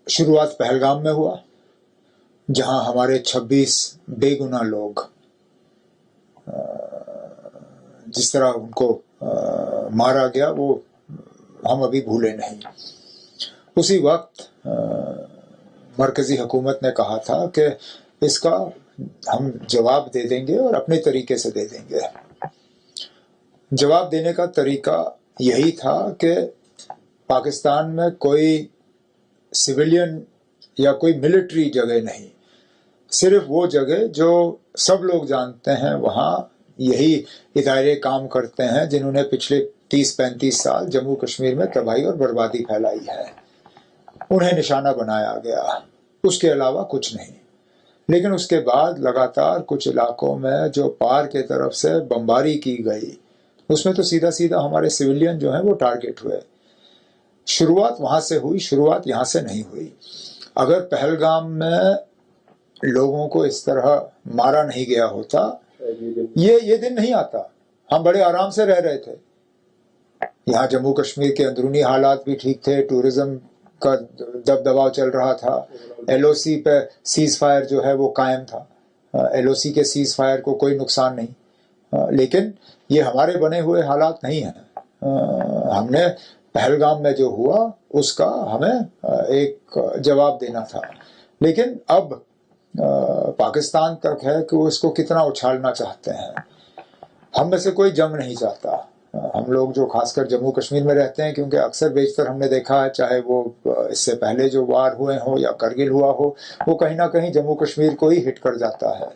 شروعات پہلگام میں ہوا، جہاں ہمارے 26 بے گناہ لوگ جس طرح ان کو مارا گیا وہ ہم ابھی بھولے نہیں۔ اسی وقت مرکزی حکومت نے کہا تھا کہ اس کا ہم جواب دے دیں گے اور اپنے طریقے سے دے دیں گے۔ جواب دینے کا طریقہ یہی تھا کہ پاکستان میں کوئی سویلین یا کوئی ملٹری جگہ نہیں، صرف وہ جگہ جو سب لوگ جانتے ہیں وہاں یہی ادارے کام کرتے ہیں جنہوں نے پچھلے 30-35 سال جموں کشمیر میں تباہی اور بربادی پھیلائی ہے، انہیں نشانہ بنایا گیا، اس کے علاوہ کچھ نہیں۔ لیکن اس کے بعد لگاتار کچھ علاقوں میں جو پار کے طرف سے بمباری کی گئی، اس میں تو سیدھا سیدھا ہمارے سویلین جو ہیں وہ ٹارگٹ ہوئے۔ شروعات وہاں سے ہوئی، شروعات یہاں سے نہیں ہوئی۔ اگر پہلگام میں لوگوں کو اس طرح مارا نہیں گیا ہوتا، یہ دن نہیں آتا۔ ہم بڑے آرام سے رہ رہے تھے، یہاں جموں کشمیر کے اندرونی حالات بھی ٹھیک تھے، ٹورزم کا دبدباؤ چل رہا تھا، ایل او سی پہ سیز فائر جو ہے وہ قائم تھا، ایل او سی کے سیز فائر کو کوئی نقصان نہیں۔ لیکن یہ ہمارے بنے ہوئے حالات نہیں ہیں۔ ہم نے پہلگام میں جو ہوا اس کا ہمیں ایک جواب دینا تھا، لیکن اب پاکستان تک ہے کہ وہ اس کو کتنا اچھالنا چاہتے ہیں۔ ہم میں سے کوئی جنگ نہیں چاہتا، ہم لوگ جو خاص کر جموں کشمیر میں رہتے ہیں، کیونکہ اکثر بیشتر ہم نے دیکھا ہے چاہے وہ اس سے پہلے جو وار ہوئے ہوں یا کرگل ہوا ہو، وہ کہیں نہ کہیں جموں کشمیر کو ہی ہٹ کر جاتا ہے۔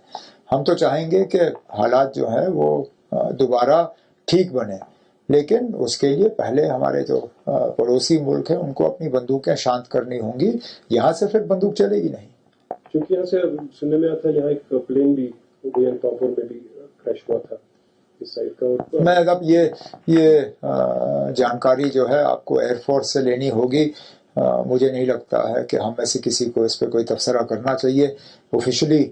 ہم تو چاہیں گے کہ حالات جو ہیں وہ دوبارہ ٹھیک بنے، لیکن اس کے لیے پہلے ہمارے جو پڑوسی ملک ہیں ان کو اپنی بندوقیں شانت کرنی ہوں گی، یہاں سے پھر بندوق چلے گی نہیں۔ کیونکہ یہاں سے سننے میں آتا ہے یہاں ایک پلین بھی پاپور میں بھی کریش ہوا تھا اس سائڈ کا۔ میں اب یہ جانکاری جو ہے آپ کو ایئر فورس سے لینی ہوگی، مجھے نہیں لگتا ہے کہ ہم میں سے کسی کو اس پہ کوئی تبصرہ کرنا چاہیے۔ آفیشلی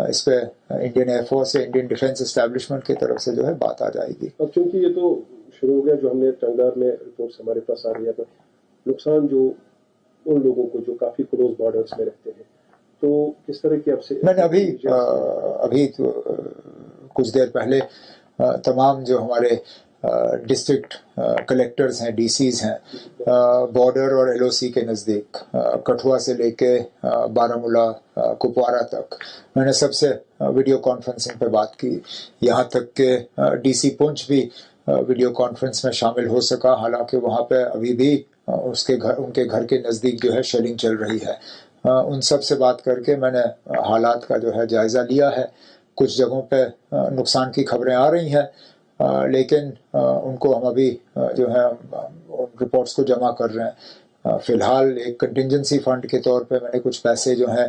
اس پہ انڈین ایئر فورس یا انڈین ڈیفنس اسٹیبلشمنٹ کی طرف سے جو ہے بات آ جائے گی۔ اب چونکہ یہ تو شروع ہو گیا، جو ہم نے ٹنگار میں رپورٹس ہمارے پاس آ رہی ہے، نقصان جو ان لوگوں کو جو کافی کلوز بارڈرز میں رہتے ہیں، تو کس طرح کی آپ سے میں نے ابھی کچھ دیر پہلے تمام جو ہمارے ڈسٹرکٹ کلیکٹرز ہیں، ڈی سیز ہیں، بارڈر اور ایل او سی کے نزدیک کٹھوا سے لے کے بارہمولہ کپوارہ تک، میں نے سب سے ویڈیو کانفرنسنگ پہ بات کی، یہاں تک کہ ڈی سی پونچھ بھی ویڈیو کانفرنس میں شامل ہو سکا، حالانکہ وہاں پہ ابھی بھی ان کے گھر کے نزدیک جو ہے شیلنگ چل رہی ہے۔ ان سب سے بات کر کے میں نے حالات کا جو ہے جائزہ لیا ہے۔ کچھ جگہوں پہ نقصان کی خبریں آ رہی ہیں، لیکن ان کو ہم ابھی جو ہے رپورٹس کو جمع کر رہے ہیں۔ فی الحال ایک کنٹینجنسی فنڈ کے طور پہ میں نے کچھ پیسے جو ہیں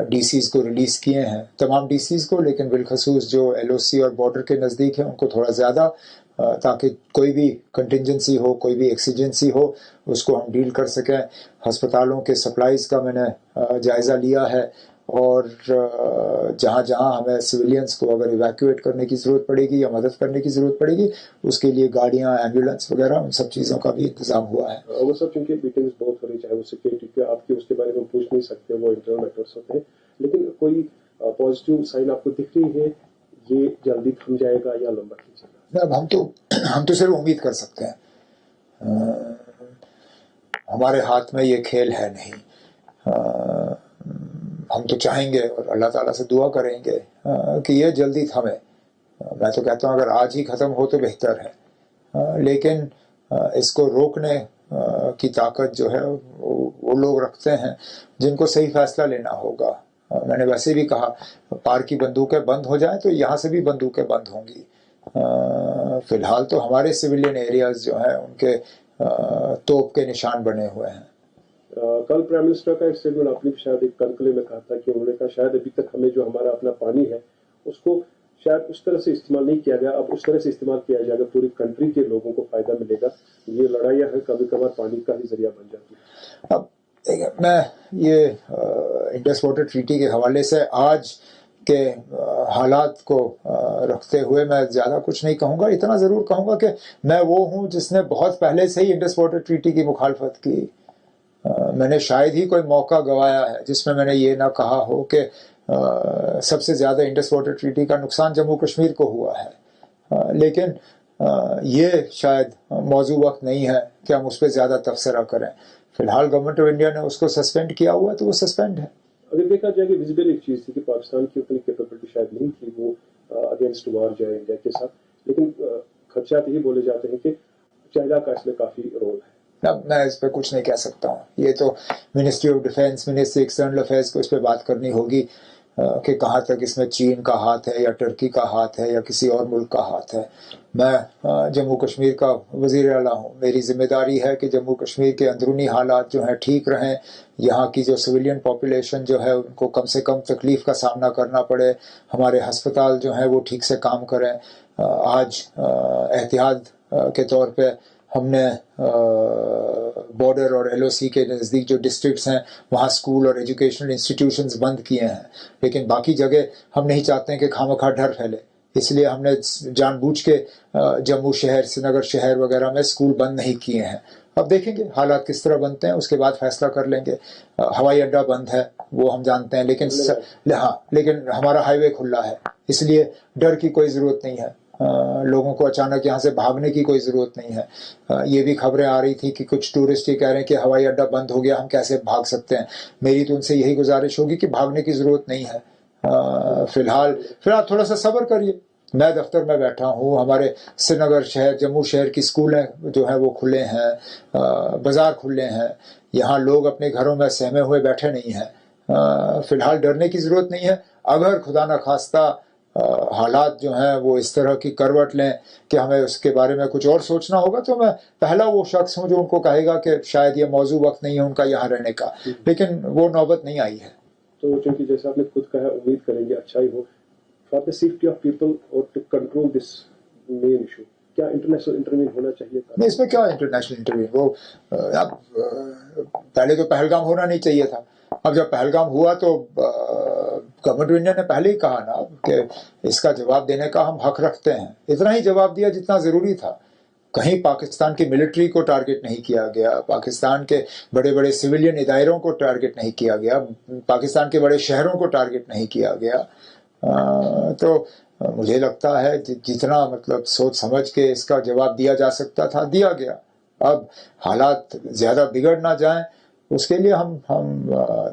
ڈی سیز کو ریلیز کیے ہیں، تمام ڈی سیز کو، لیکن بالخصوص جو ایل او سی اور بارڈر کے نزدیک ہیں ان کو تھوڑا زیادہ، تاکہ کوئی بھی کنٹینجنسی ہو، کوئی بھی ایکسیجنسی ہو، اس کو ہم ڈیل کر سکیں۔ ہسپتالوں کے سپلائز کا میں نے جائزہ لیا ہے، اور جہاں جہاں ہمیں سویلینز کو اگر ایویکویٹ کرنے کی ضرورت پڑے گی یا مدد کرنے کی ضرورت پڑے گی، اس کے لیے گاڑیاں، ایمبولینس وغیرہ، ان سب چیزوں کا بھی انتظام ہوا ہے۔ وہ سب چونکہ میٹنگز بہت ہو رہی، چاہے وہ سیکورٹی کے، آپ کے اس کے بارے میں پوچھ نہیں سکتے، وہ انٹرنل میٹرز ہوتے ہیں، لیکن کوئی پازیٹیو سائن آپ کو دکھ رہی ہے یہ جلدی تھم جائے گا یا لمبا کھینچے گا؟ ہم تو صرف امید کر سکتے ہیں، ہمارے ہاتھ میں یہ کھیل ہے نہیں۔ ہم تو چاہیں گے اور اللہ تعالیٰ سے دعا کریں گے کہ یہ جلدی تھمے۔ میں تو کہتا ہوں اگر آج ہی ختم ہو تو بہتر ہے، لیکن اس کو روکنے کی طاقت جو ہے وہ لوگ رکھتے ہیں جن کو صحیح فیصلہ لینا ہوگا۔ میں نے ویسے بھی کہا پار کی بندوقیں بند ہو جائیں تو یہاں سے بھی بندوقیں بند ہوں گی۔ فی الحال تو ہمارے سویلین ایریاز جو ہیں ان کے توپ کے نشان بنے ہوئے ہیں۔ کل پرائم منسٹر کا ایک اسٹیٹمنٹ آپ نے شاید ایک کنکلیو میں کہا تھا کہ انہوں نے کہا شاید ابھی تک ہمیں جو ہمارا اپنا پانی ہے اس کو شاید اس طرح سے استعمال نہیں کیا گیا، اب اس طرح سے استعمال کیا جائے گا، پوری کنٹری کے لوگوں کو فائدہ ملے گا۔ یہ لڑائیاں ہے کبھی کبھار پانی کا ہی ذریعہ بن جاتی ہے۔ اب میں یہ انڈس واٹر ٹریٹی کے حوالے سے آج کے حالات کو رکھتے ہوئے میں زیادہ کچھ نہیں کہوں گا، اتنا ضرور کہوں گا کہ میں وہ ہوں جس نے بہت پہلے سے ہی انڈس واٹر ٹریٹی کی مخالفت کی۔ میں نے شاید ہی کوئی موقع گوایا ہے جس میں نے یہ نہ کہا ہو کہ سب سے زیادہ انڈس واٹر ٹریٹی کا نقصان جموں کشمیر کو ہوا ہے، لیکن یہ شاید موضوع وقت نہیں ہے کہ ہم اس پہ زیادہ تبصرہ کریں. فی الحال گورنمنٹ آف انڈیا نے اس کو سسپینڈ کیا ہوا ہے تو وہ سسپینڈ ہے. اگر دیکھا جائے کہ ویزیبل ایک چیز تھی کہ پاکستان کی اتنی کیپیبلٹی شاید نہیں تھی وہ اگینسٹ وار جائے انڈیا کے ساتھ، لیکن خدشات یہ بولے جاتے ہیں کہ چائنا کا اس میں کافی رول ہے. اب میں اس پہ کچھ نہیں کہہ سکتا ہوں، یہ تو ministry of defence, ministry external affairs کو اس پہ بات کرنی ہوگی کہ کہاں تک اس میں چین کا ہاتھ ہے یا ٹرکی کا ہاتھ ہے یا کسی اور ملک کا ہاتھ ہے. میں جموں کشمیر کا وزیر اعلیٰ ہوں، میری ذمہ داری ہے کہ جموں کشمیر کے اندرونی حالات جو ہیں ٹھیک رہیں، یہاں کی جو سویلین پاپولیشن جو ہے ان کو کم سے کم تکلیف کا سامنا کرنا پڑے، ہمارے ہسپتال جو ہیں وہ ٹھیک سے کام کریں. آج احتیاط کے طور پہ ہم نے بارڈر اور ایل او سی کے نزدیک جو ڈسٹرکٹس ہیں وہاں اسکول اور ایجوکیشنل انسٹیٹیوشنز بند کیے ہیں، لیکن باقی جگہ ہم نہیں چاہتے ہیں کہ خواہ ڈر پھیلے، اس لیے ہم نے جان بوجھ کے جموں شہر، سری نگر شہر وغیرہ میں اسکول بند نہیں کیے ہیں. اب دیکھیں گے حالات کس طرح بنتے ہیں، اس کے بعد فیصلہ کر لیں گے. ہوائی اڈہ بند ہے وہ ہم جانتے ہیں، لیکن ہمارا ہائی وے کھلا ہے، اس لیے ڈر کی کوئی ضرورت نہیں ہے. لوگوں کو اچانک یہاں سے بھاگنے کی کوئی ضرورت نہیں ہے. یہ بھی خبریں آ رہی تھی کہ کچھ ٹورسٹ یہ کہہ رہے ہیں کہ ہوائی اڈہ بند ہو گیا، ہم کیسے بھاگ سکتے ہیں. میری تو ان سے یہی گزارش ہوگی کہ بھاگنے کی ضرورت نہیں ہے. فی الحال تھوڑا سا صبر کریے. میں دفتر میں بیٹھا ہوں، ہمارے سری نگر شہر، جموں شہر کی اسکولیں جو ہیں وہ کھلے ہیں، بازار کھلے ہیں، یہاں لوگ اپنے گھروں میں سہمے ہوئے بیٹھے نہیں ہیں. فی الحال ڈرنے کی ضرورت نہیں ہے. اگر خدا نخواستہ حالات جو ہیں وہ اس طرح کی کروٹ لیں کہ ہمیں اس کے بارے میں کچھ اور سوچنا ہوگا تو میں پہلا وہ شخص ہوں جو ان کو کہے گا کہ شاید یہ موضوع وقت نہیں ہے ان کا یہاں رہنے کا، لیکن وہ نوبت نہیں آئی ہے. تو چونکہ جیسا آپ نے خود کہا امید کریں گے اچھا ہی ہو. For the safety of people اور to control this main issue کیا انٹرنیشنل انٹروین ہونا چاہیے تھا؟ نہیں، اس میں کیا انٹرنیشنل انٹروین، وہ اب پہلے تو پہلگام ہونا نہیں چاہیے تھا. اب جب پہلگام ہوا تو گورنمنٹ آف انڈیا نے پہلے ہی کہا نا کہ اس کا جواب دینے کا ہم حق رکھتے ہیں. اتنا ہی جواب دیا جتنا ضروری تھا. کہیں پاکستان کی ملٹری کو ٹارگٹ نہیں کیا گیا، پاکستان کے بڑے بڑے سویلین اداروں کو ٹارگٹ نہیں کیا گیا، پاکستان کے بڑے شہروں کو ٹارگٹ نہیں کیا گیا. تو مجھے لگتا ہے جتنا مطلب سوچ سمجھ کے اس کا جواب دیا جا سکتا تھا دیا گیا. اب حالات زیادہ بگڑ نہ جائیں اس کے لیے ہم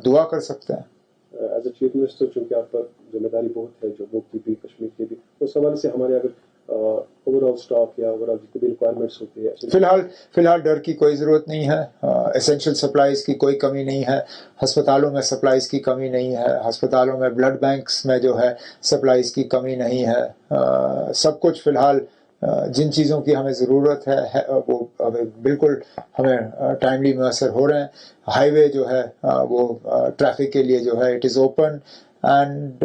دعا کر سکتے ہیں. ایز اے چیف منسٹر چونکہ آپ پر ذمہ داری بہت ہے جموں کی بھی کشمیر کی بھی، اس حوالے سے ہمارے اگر اوور آل اسٹاک یا اوور آل جتنی بھی ریکوائرمنٹس ہوتی ہے فی الحال ڈر کی کوئی ضرورت نہیں ہے. ایسینشیل سپلائز کی کوئی کمی نہیں ہے، ہسپتالوں میں سپلائز کی کمی نہیں ہے، ہسپتالوں میں بلڈ بینکس میں جو ہے سپلائز کی کمی نہیں ہے. سب کچھ فی الحال جن چیزوں کی ہمیں ضرورت ہے وہ بالکل ہمیں ٹائملی میسر ہو رہے ہیں. ہائی وے جو ہے وہ ٹریفک کے لیے جو ہے اٹ از اوپن اینڈ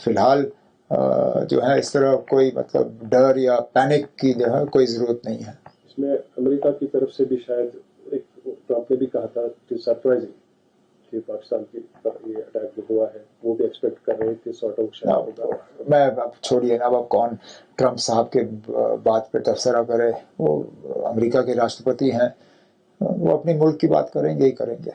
فی الحال جو ہے اس طرح کوئی مطلب ڈر یا پینک کی جو ہے کوئی ضرورت نہیں ہے. اس میں امریکہ کی طرف سے بھی شاید ایک ٹرمپ نے بھی کہا تھا کہ سرپرائزنگ کہ پاکستان کی یہ اٹیک جو ہوا ہے وہ بھی ایکسپیکٹ کر رہے تھے سارٹ آؤٹ شاید ہوگا. میں اب چھوڑیے نا، اب کون ٹرمپ صاحب کے بات پہ تبصرہ کرے، وہ امریکہ کے راشٹرپتی ہیں، وہ اپنی ملک کی بات کریں گے ہی کریں گے.